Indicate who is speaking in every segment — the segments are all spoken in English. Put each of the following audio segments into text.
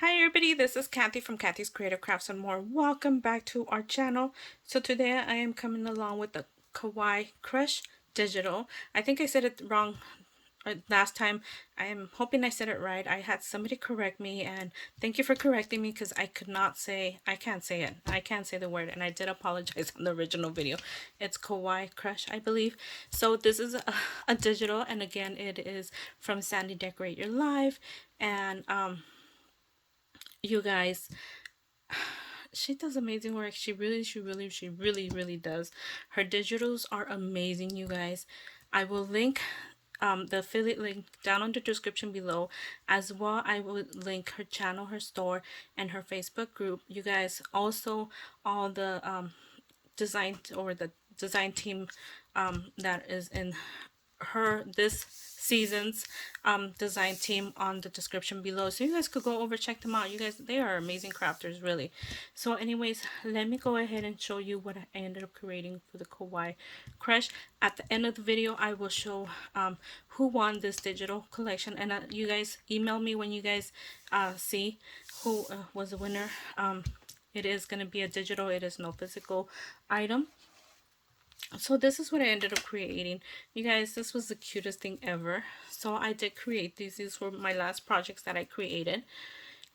Speaker 1: Hi everybody, this is Kathy from Kathy's Creative Crafts and more. Welcome back to our channel. So today I am coming along with the Kawaii Crush Digital. I think I said it wrong last time. I am hoping I said it right. I had somebody correct me, and thank you for correcting me because I can't say it. I can't say the word, and I did apologize on the original video. It's Kawaii Crush, I believe. So this is a digital, and again it is from Sandy Decorate Your Life, and you guys, she does amazing work. She really does. Her digitals are amazing, you guys. I will link the affiliate link down on the description below. As well, I will link her channel, her store, and her Facebook group. You guys, also all the design team that is in this season's design team on the description below, so you guys could go over, check them out. You guys, they are amazing crafters, really. So anyways, let me go ahead and show you what I ended up creating for the Kawaii Crush. At the end of the video, I will show who won this digital collection, and you guys email me when you guys see who was the winner. It is going to be a digital, it is no physical item. So this is what I ended up creating. You guys, this was the cutest thing ever. So I did create these. These were my last projects that I created.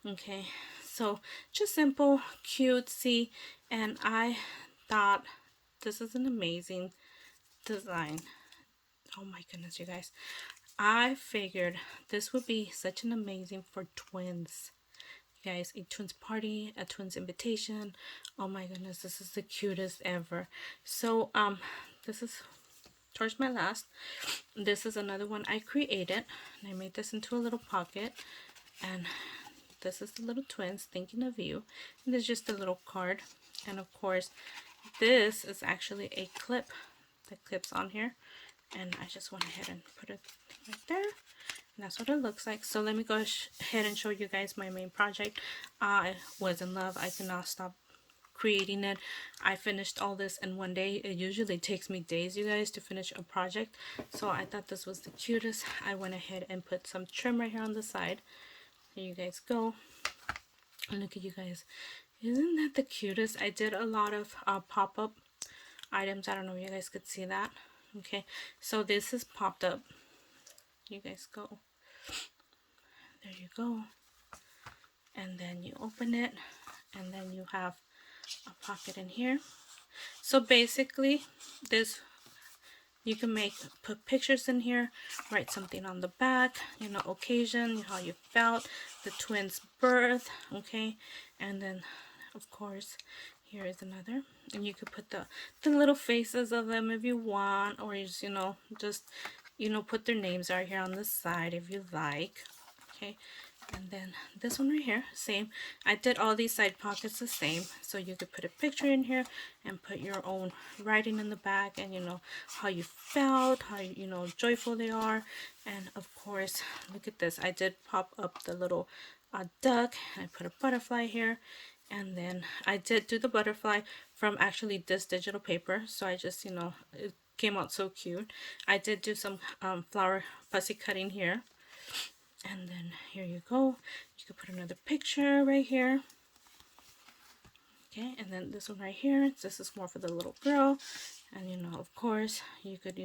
Speaker 1: Okay, so just simple, cutesy, and I thought this is an amazing design. Oh my goodness, you guys. I figured this would be such an amazing for twins. You guys, a twins party, a twins invitation. Oh my goodness, this is the cutest ever. So this is towards my last. This is another one I created, and I made this into a little pocket, and this is the little twins thinking of you, and there's just a little card. And of course, this is actually a clip that clips on here, and I just went ahead and put it right there. And that's what it looks like. So let me go ahead and show you guys my main project. I was in love. I could not stop creating it. I finished all this in one day. It usually takes me days, you guys, to finish a project. So I thought this was the cutest. I went ahead and put some trim right here on the side. Here you guys go. And look at you guys. Isn't that the cutest? I did a lot of pop-up items. I don't know if you guys could see that. Okay, so this is popped up. You guys go. There you go. And then you open it, and then you have a pocket in here. So basically, this, you can put pictures in here, write something on the back, you know, occasion, how you felt, the twins' birth, okay, and then of course here is another, and you could put the little faces of them if you want, or just, put their names right here on the side if you like. Okay, and then this one right here, same. I did all these side pockets the same, so you could put a picture in here and put your own writing in the back, and how you felt, how joyful they are. And of course, look at this, I did pop up the little duck. I put a butterfly here, and then I did do the butterfly from actually this digital paper, so I just it came out so cute. I did do some flower fussy cutting here. And then here you go. You could put another picture right here. Okay, and then this one right here. This is more for the little girl. And of course, you could,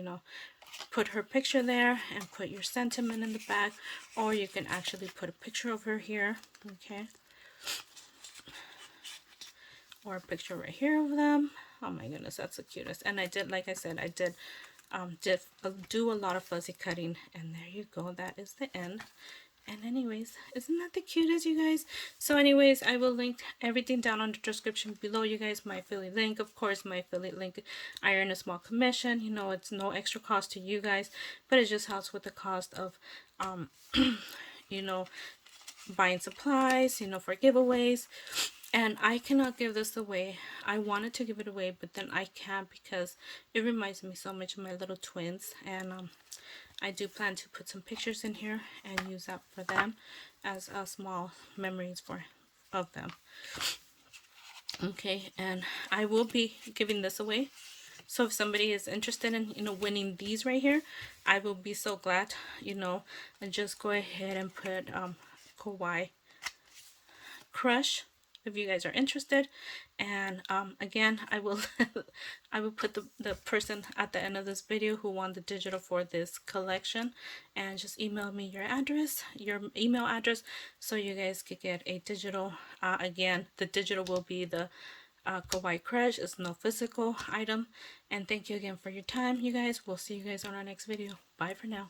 Speaker 1: put her picture there and put your sentiment in the back. Or you can actually put a picture of her here. Okay. Or a picture right here of them. Oh my goodness, that's the cutest. And I did, like I said, I did do a lot of fuzzy cutting, and there you go, that is the end. And anyways, isn't that the cutest, you guys? So anyways, I will link everything down on the description below, you guys. My affiliate link, of course, my affiliate link, I earn a small commission. It's no extra cost to you guys, but it just helps with the cost of buying supplies, for giveaways. And I cannot give this away. I wanted to give it away, but then I can't because it reminds me so much of my little twins. And I do plan to put some pictures in here and use that for them as small memories of them. Okay, and I will be giving this away. So if somebody is interested in winning these right here, I will be so glad, and just go ahead and put Kawaii crush if you guys are interested. And again, I will I will put the person at the end of this video who won the digital for this collection, and just email me your address, your email address, so you guys could get a digital. Again, the digital will be the Kawaii crush. It's no physical item. And thank you again for your time, you guys. We'll see you guys on our next video. Bye for now.